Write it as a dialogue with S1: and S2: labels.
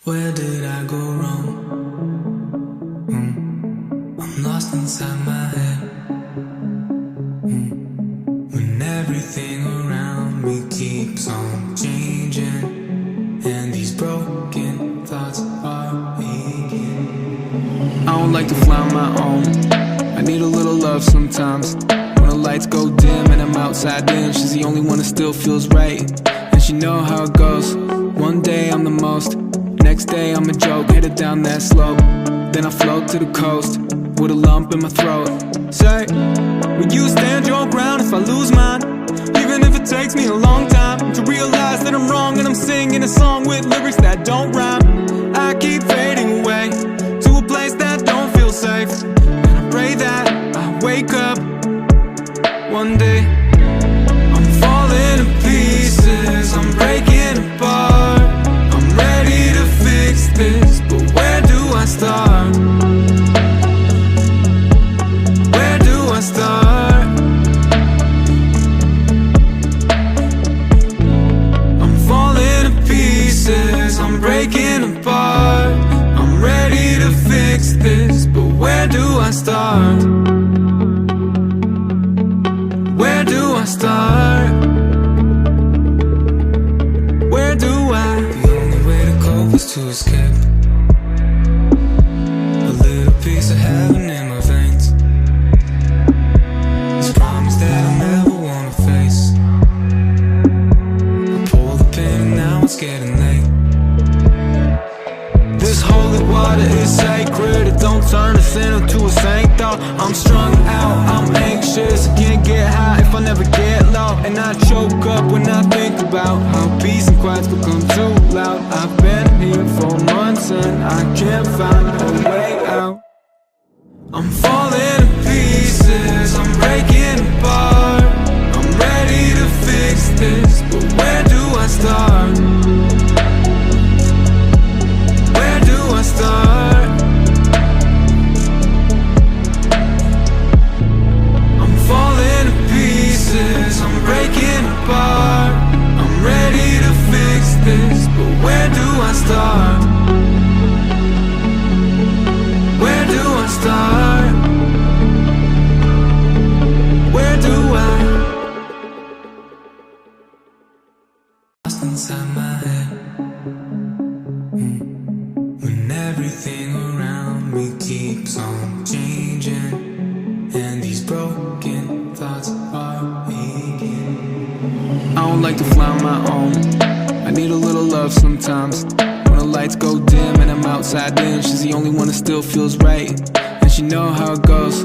S1: Where did I go wrong? I'm lost inside my head. When everything around me keeps on changing, and these broken thoughts are aching. I don't like to fly on my own. I need a little love sometimes. When the lights go dim and I'm outside in, she's the only one that still feels right. And she know how it goes. One day I'm the most, next day I'm a joke, headed down that slope. Then I float to the coast, with a lump in my throat. Say, will you stand your ground if I lose mine? Even if it takes me a long time to realize that I'm wrong, and I'm singing a song with lyrics that don't rhyme. I keep fading away to a place that don't feel safe, and I pray that I wake up one day. I'm falling to pieces, I'm breaking apart. I'm ready to fix this, but where do I start? Where do I start? I'm falling to pieces, I'm breaking apart. I'm ready to fix this, but where do I start? Where do I start? Where do I? The only way to cope is to escape. A little piece of heaven in my veins. This promise that I never wanna face. I pull the pin and now it's getting late. This holy water is sacred. It don't turn a sinner to a saint though. I'm strung out, I'm anxious. I can't get high if I never get low. And I choke up when I think about how peace and quiet's become too loud. I've been here for months and I can't find a way out. I'm falling to pieces, I'm breaking apart. I'm ready to fix this, but where do I start? Where do I start? I'm falling to pieces, I'm breaking apart. I'm ready to fix this, but where do I start? Where do I start? Where do I? Lost inside my head. When everything around me keeps on changing, and these broken thoughts are aching. I don't like to fly on my own. I need a little love sometimes. When the lights go dim and I'm outside in, she's the only one that still feels right. And she know how it goes.